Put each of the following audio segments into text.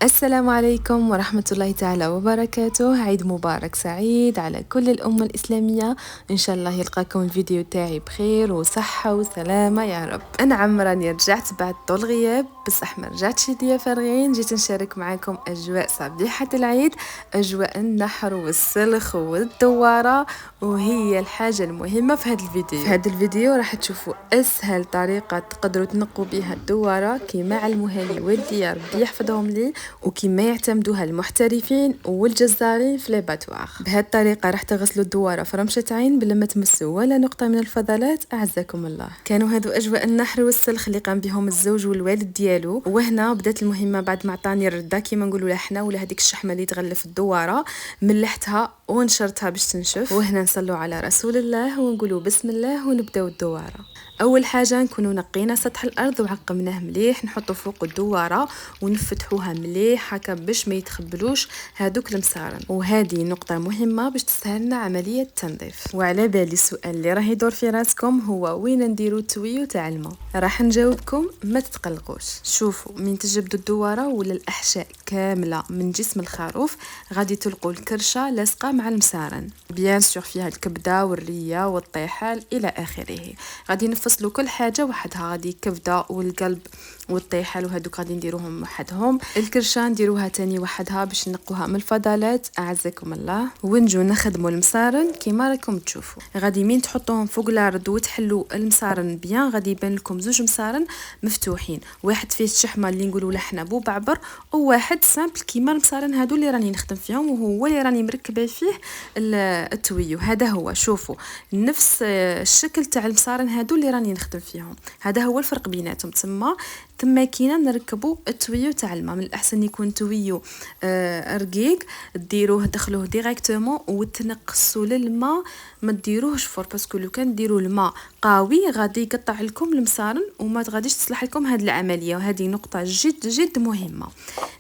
السلام عليكم ورحمة الله تعالى وبركاته. عيد مبارك سعيد على كل الأمة الإسلامية. إن شاء الله يلقاكم الفيديو تاعي بخير وصحة وسلامة يا رب. أنا راني رجعت بعد طول غياب، بصح ما رجعتش ليا فارغين، جيت نشارك معاكم أجواء صبيحة العيد، أجواء النحر والسلخ والدوارة، وهي الحاجة المهمة في هذا الفيديو راح تشوفوا أسهل طريقة تقدروا تنقوا بها الدوارة كيما علموها لي والدي يا ربي يحفظهم لي، وكما يعتمدوها المحترفين والجزارين في لي باتواغ. بهذه الطريقه راح تغسلوا الدواره في رمشه عين بلا ما تمسوا ولا نقطه من الفضلات اعزكم الله. كانوا هذو اجواء النحر والسلخ اللي قام بهم الزوج والوالد ديالو، وهنا بدات المهمه بعد ما عطاني الرده كيما نقولوا لحنا، ولا هذيك الشحمه اللي تغلف الدواره، ملحتها ونشرتها باش تنشف. وهنا نصلوا على رسول الله ونقولوا بسم الله ونبداو الدواره. اول حاجه نكونوا نقينا سطح الارض وعقمناه مليح، نحطوا فوق الدواره ونفتحوها مليح هكا باش ما يتخبلوش هادوك المسارن، وهذه نقطه مهمه باش تسهلنا عمليه التنظيف. وعلى بالي السؤال اللي راه يدور في راسكم هو وين نديروا التويو تاع الماء. راح نجاوبكم ما تتقلقوش. شوفوا من تجبدوا الدواره ولا الاحشاء كامله من جسم الخروف غادي تلقوا الكرشه لاصقه مع المسارن، بيان سور فيها الكبده والريه والطيحال الى اخره. غادي نفصلوا كل حاجه وحدها، غادي الكبده والقلب والطيحال وهذوك غادي نديروهم وحدهم، الكرشه نديروها تاني وحدها باش نقوها من الفضلات اعزكم الله. ونجو نخدموا المسارن كيما راكم تشوفوا. غادي مين تحطوهم فوق الارض وتحلوا المسارن بيان غادي يبان لكم زوج مسارن مفتوحين، واحد فيه الشحمه اللي نقولوا لحنا بو بعبر، وواحد سامبل كيما المسارن هادو اللي راني نخدم فيهم، وهو اللي راني مركبه فيه التويو. هذا هو، شوفوا نفس الشكل تاع المسارن هادو اللي راني نخدم فيهم، هذا هو الفرق بيناتهم. تما كينا نركبوا التويو تاع الماء، من الاحسن يكون تويو رقيق ديروه دخلوه ديريكتومون وتنقصوا للماء، ما ديروهش فور، باسكو لو كان ديروا الماء قوي غادي يقطع لكم المسارن وما غاديش تصلح لكم هذه العمليه، وهذه نقطه جد جد مهمه.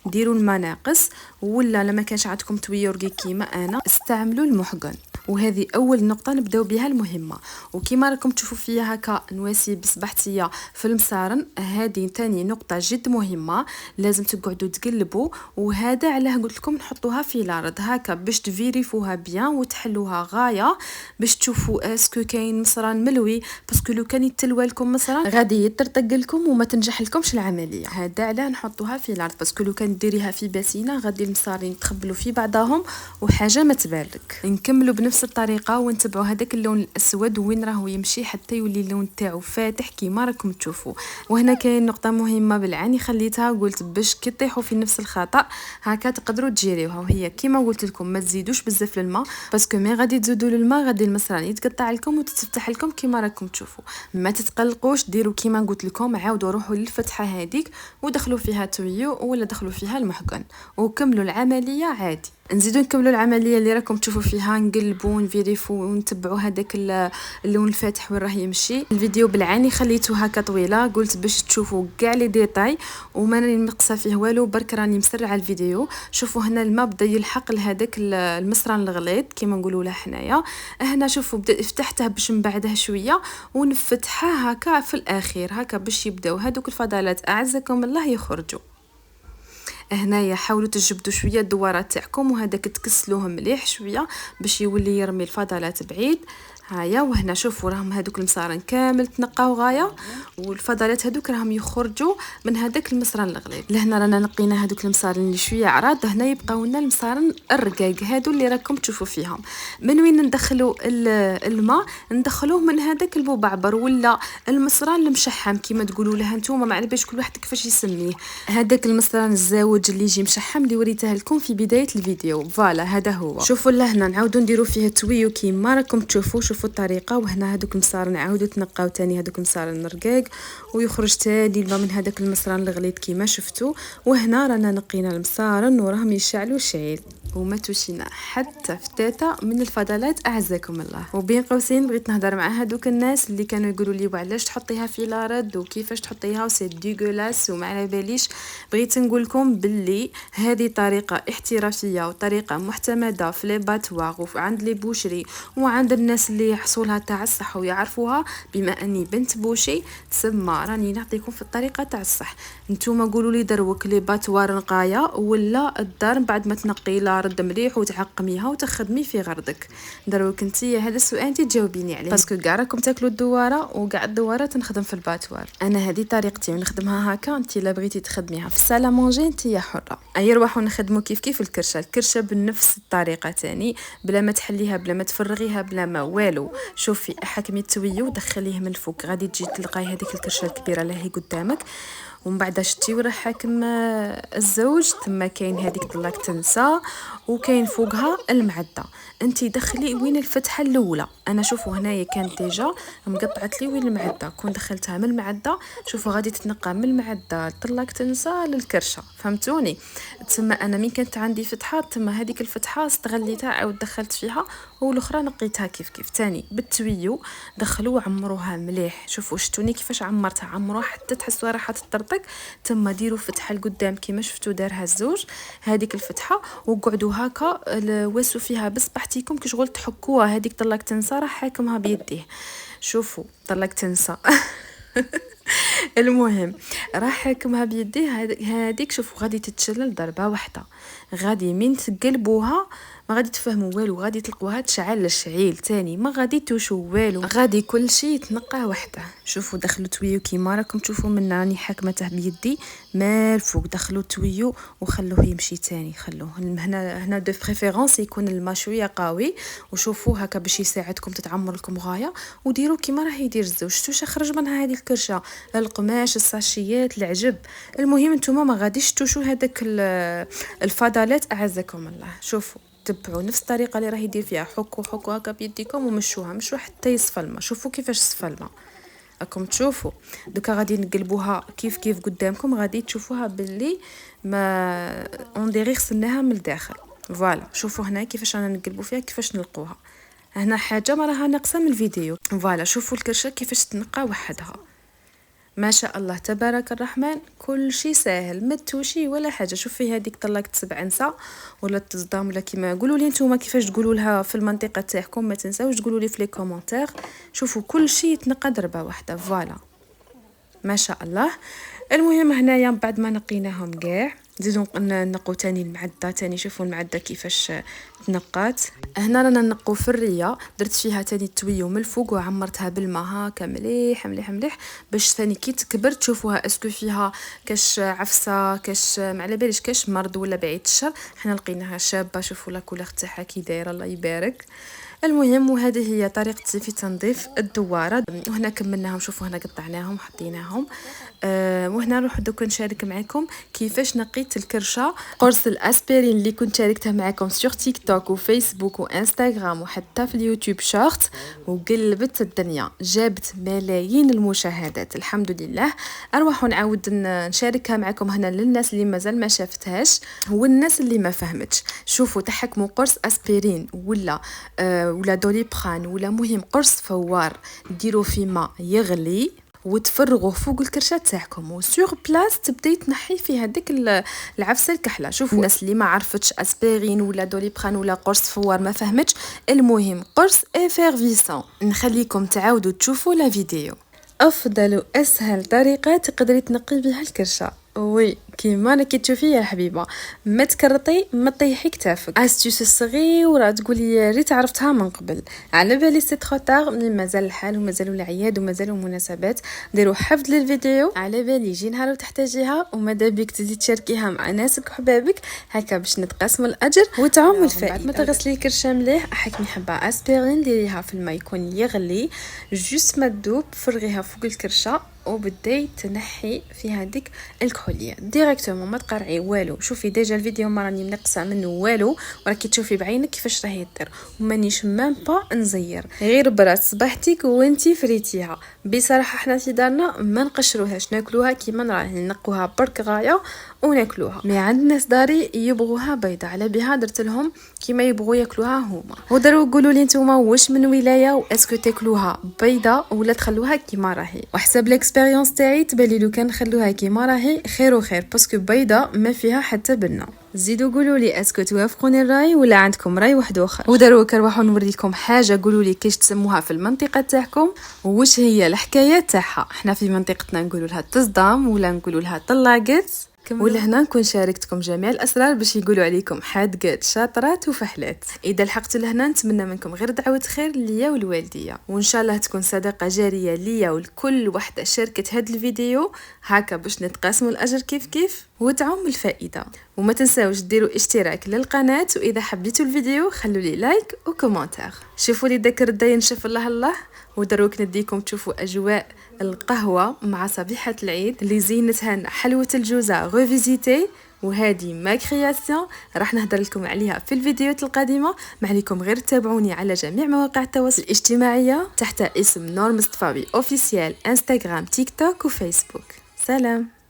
ديروا الماء ناقص، ولا لما كانش عندكم تويو رقيق كيما انا استعملوا المحقن. وهذه اول نقطه نبداو بها المهمه. وكيما راكم تشوفوا فيها هكا نواسي بصبحتيه في المسارن، هذه ثاني نقطه جد مهمه، لازم تقعدوا تقلبوا. وهذا علاه قلت لكم نحطوها في الارض هكا باش تفيريفوها بيان وتحلوها غايه باش تشوفوا اسكو كاين مصران ملوي، باسكو لو كان يتلوى لكم مصران غادي يطرطق لكم وما تنجح لكمش العمليه. هذا علاه نحطوها في الارض، باسكو لو كان ديريها في باسينه غادي المصارين يتخبلوا في بعضهم وحاجه ما تبالك. نكملوا بنفس الطريقه ونتبعوا هذاك اللون الاسود وين راهو يمشي حتى يولي اللون تاعو فاتح كيما راكم تشوفوا. وهنا كاين نقطه مهمه بالعاني خليتها، قلت باش كي تطيحوا في نفس الخطا هكا تقدروا تجيريوها، وهي كيما قلت لكم ما تزيدوش بزاف للماء، باسكو مي غادي تزيدوا للماء غادي المصران يتقطع لكم وتتفتح لكم كيما راكم تشوفوا. ما تتقلقوش، ديروا كيما قلت لكم، عاودوا روحوا للفتحه هذيك ودخلوا فيها تويو ولا دخلوا فيها المحقن وكملوا العمليه عادي. نزيدو نكملوا العمليه اللي راكم تشوفوا فيها، نقلبوا ونفيريفو ونتبعوا هذاك اللون الفاتح وين راه يمشي. الفيديو بالعاني خليته هكا طويله، قلت باش تشوفوا كاع لي ديتاي وما راني نقصا فيه والو، برك راني مسرعه الفيديو. شوفوا هنا الماء بدا يلحق لهذاك المصران الغليظ كيما نقولوا له حنايا. هنا شوفوا بدا فتحته باش من بعدها شويه ونفتحها هكا في الاخير هكا باش يبداو هذوك الفضلات اعزكم الله يخرجوا. هنايا حاولوا تجبدوا شويه الدوارات تاعكم وهذاك تكسلوه مليح شويه باش يولي يرمي الفضلات بعيد. هيا وهنا شوفوا راهم هذوك المصارن كامل تنقاو غايه، والفضلات هذوك راهم يخرجوا من هذاك المصران الغليظ. لهنا رانا نقينا هذوك المصارن اللي شويه عراض، هنا يبقاو لنا المصارن الرقاق هادو اللي راكم تشوفوا فيهم. من وين ندخلوا الماء؟ ندخلوه من هذاك المبعبر ولا المصران المشحم كيما تقولوا له نتوما، ما على باليش كل واحد كيفاش يسميه، هذاك المصران الزاوج اللي يجي مشحم اللي وريته لكم في بدايه الفيديو. فوالا هذا هو. شوفوا لهنا نعاودوا نديروا فيه تويو كيما راكم تشوفوا. شوفوا الطريقه، وهنا هذوك المصارن عاودوا تنقاو تاني هذوك المصارن الرقاق ويخرج تاني الماء من هذاك المصران الغليظ كيما شفتوا. وهنا رانا نقينا المصارن وراهم يشعلوا شعيل. وما توشينا حتى فتاته من الفضلات اعزكم الله. وبين قوسين بغيت نهضر مع هذوك الناس اللي كانوا يقولوا لي وعلاش تحطيها في لارد وكيفاش تحطيها وسي ديغولاس وما على باليش. بغيت نقول لكم باللي هذه طريقه احترافيه وطريقه معتمده في لي باتواغ وعند لي بوشري وعند الناس اللي يحصلها تاع الصح ويعرفوها. بما اني بنت بوشي تسمى راني نعطيكم في الطريقه تاع الصح. نتوما قولوا لي دروك لي باتوار نقايه ولا الدار بعد ما تنقي لارد مليح وتعقميها وتخدمي في غردك. دروك انتي هذا السؤال انتي تجاوبيني عليه باسكو كاع راكم تاكلوا الدواره وكاع الدواره تنخدم في الباتوار. انا هذه طريقتي ونخدمها هكا. انتي لا بغيتي تخدميها في الساله مونجي انتي حره. اي روحوا نخدموا كيف الكرشه بنفس الطريقه تاني بلا ما تحليها بلا ما تفرغيها بلا ما والو. شوفي حكمي التويو دخليه من الفوق غادي تجي تلقاي هذيك الكرشه الكبيره اللي هي قدامك. ومن بعد شتي وراه حاكم الزوج ثم كاين هذيك طلاق تنسى وكاين فوقها المعده. انتي دخلي وين الفتحه الاولى. انا شوفوا هنايا كانت ديجا مقطعت لي وين المعده كون دخلتها من المعده. شوفوا غادي تتنقى من المعده طلاق تنسى للكرشه فهمتوني. تسمى انا من كانت عندي فتحه ثم هذيك الفتحه استغليتها عاود دخلت فيها والاخرى نقيتها كيف تاني بالتويو. دخلوا عمروها مليح. شوفوا شتوني كيفاش عمرتها عمروها حتى تحسوا راح تطرطق. ثم ديروا فتحه لقدام كيما شفتوا دارها الزوج هذيك الفتحه وقعدوا هكا واسوا فيها بصبحتيكم كي شغل تحكوها. هذيك طلاق تنسى راح حاكمها بيديه. شوفوا طلاق تنسى المهم راح حاكمها بيديه. هذيك شوفوا غادي تتشلل ضربه واحده. غادي من تقلبوها ما غادي تفهموا والو. غادي تلقوها تشعل الشعيل تاني ما غادي توشوا والو. غادي كل شيء يتنقى وحده. شوفوا دخلوا تويو كيما راكم تشوفوا من راني حاكمته بيدي ما الفوق. دخلوا تويو وخلوه يمشي تاني. خلوه هنا دو بريفيرونس يكون الماء شويه قوي. وشوفوا هكا باش يساعدكم تتعمر لكم غايه. وديروا كيما راه يدير الزوج. شتو خرج منها هذه الكرشه القماش الساشيات العجب. المهم نتوما ما غاديش توشوا هذاك الفضلات اعزكم الله. شوفوا تبعوا نفس الطريقه اللي راه يدير فيها. حكوا هكا بيديكم ومشوها مشوا حتى يصفى الماء. شوفوا كيفاش صفى الماء راكم تشوفوا. دوكا غادي نقلبوها كيف قدامكم. غادي تشوفوها باللي ما اون غسلناها من الداخل. فوالا شوفوا هنا كيفاش رانا نقلبوا فيها كيفاش نلقوها. هنا حاجه ما راها ناقصه من الفيديو. فوالا شوفوا الكرشه كيفاش تنقى وحدها ما شاء الله تبارك الرحمن. كل شيء ساهل ما توشي ولا حاجه. شوفي هذيك طلقت 7 نساء ولا التصدام ولا كيما قولوا لي نتوما كيفاش تقولوا لها في المنطقه تاعكم. ما تنساوش تقولوا لي في لي كومونتير. شوفوا كل شيء يتنقى ضربه واحده. فوالا ما شاء الله. المهم هنايا بعد ما نقيناهم كاع نزيدو نقو تاني المعده تاني. شوفوا المعده كيفاش تنقات. هنا رانا نقو في الريه. درت فيها تاني التويو من الفوق وعمرتها بالماء هكا مليح باش ثاني كي تكبر تشوفوها اسكو فيها كاش عفسه كاش ما على باليش كاش مرض ولا بعيد الشر. حنا لقيناها شابه. شوفوا لا كولور تاعها كي دايره الله يبارك. المهم وهذه هي طريقتي في تنظيف الدواره. وهنا كملناهم. شوفوا هنا قطعناهم حطيناهم. وهنا نروح دوك نشارك معكم كيفاش نقيت الكرشه. قرص الاسبرين اللي كنت شاركتها معكم سور تيك توك وفيسبوك وانستغرام وحتى في اليوتيوب شورت وقلبت الدنيا جابت ملايين المشاهدات الحمد لله. اروح نعاود نشاركها معكم هنا للناس اللي مازال ما شافتهاش والناس اللي ما فهمتش. شوفوا تحكموا قرص اسبرين ولا دوليبران ولا مهم قرص فوار ديروا في ماء يغلي وتفرغوه فوق الكرشه تاعكم وسور بلاص تبداي تنحي في هذيك العفسه الكحله. شوفوا الناس اللي ما عرفتش اسبرين ولا دوليبران ولا قرص فوار ما فهمتش. المهم قرص افيرفيسون. نخليكم تعاودوا تشوفوا لا فيديو. افضل واسهل طريقه تقدري تنقي بها الكرشه وي كيما راكي تشوفي يا حبيبه. ما تكرطي ما طيحي كتافك. استيوس صغيره تقولي يا ريت عرفتها من قبل. على بالي سي ترو طار ملي مازال الحال ومازالوا العياد ومازالوا مناسبات. ديروا حفظ للفيديو. على بالي يجي نهار وتحتاجيها وماذا بك تزيد تشاركيها مع ناسك وحبابك هكا باش نتقاسموا الاجر وتعم الفائده. بعد ما تغسلي الكرشه مليح حكمي حبه اسبرين ديريها في الماء يكون يغلي جوست ما تذوب. فرغيها فوق الكرشه وبداي تنحي في هذيك الكحوليه ديريكتومون ما تقرعي والو. شوفي ديجا الفيديو ما راني منقصه منه والو وراكي تشوفي بعينك كيفاش راه يدير ومانيش ميم با نزير غير براس صباحتك وانتي فريتيها. بصراحه حنا في دارنا ما نقشروهاش ناكلوها كيما راهي نقوها برك غايه وناكلوها. مي عند ناس داري يبغوها بيضة، على بها درت لهم كيما يبغوا ياكلوها هما. ودروا قولوا لي نتوما واش من ولايه واسكو تاكلوها بيضة ولا تخلوها كيما راهي. وحسب الاكسبيريونس تاعي تبالي لو كان نخلوها كيما راهي خير وخير، باسكو بيضة ما فيها حتى بنه. زيدوا قولوا لي اسكو توافقوني الراي ولا عندكم راي واحد اخر. ودروا كنروحوا نوريكم حاجه، قولوا لي كيش تسموها في المنطقه تاعكم وش هي الحكايه تاعها. احنا في منطقتنا نقولوا لها تصدام ولا نقولوا لها طلاقت، ولهنا نكون شاركتكم جميع الاسرار باش يقولوا عليكم حادقات شاطرات وفحلات. اذا لحقتوا لهنا نتمنى منكم غير دعوه خير ليا والوالديه، وان شاء الله تكون صدقه جاريه ليا ولكل وحده شاركت هذا الفيديو هكا باش نتقاسموا الاجر كيف كيف وتعم الفائده. وما تنساوش ديروا اشتراك للقناه، واذا حبيتوا الفيديو خلوا لي لايك وكومنتير. شوفوا لي داك الردايه نشف الله الله. ودروك نديكم تشوفوا اجواء القهوه مع صبيحه العيد اللي زينتها لنا حلوه الجوزه ريفيزيتي، وهذه ما كرياسيون راح نهضر لكم عليها في الفيديوهات القادمه. ما عليكم غير تتابعوني على جميع مواقع التواصل الاجتماعي تحت اسم نور مصطفاوي اوفيسيال، انستغرام، تيك توك وفيسبوك. سلام.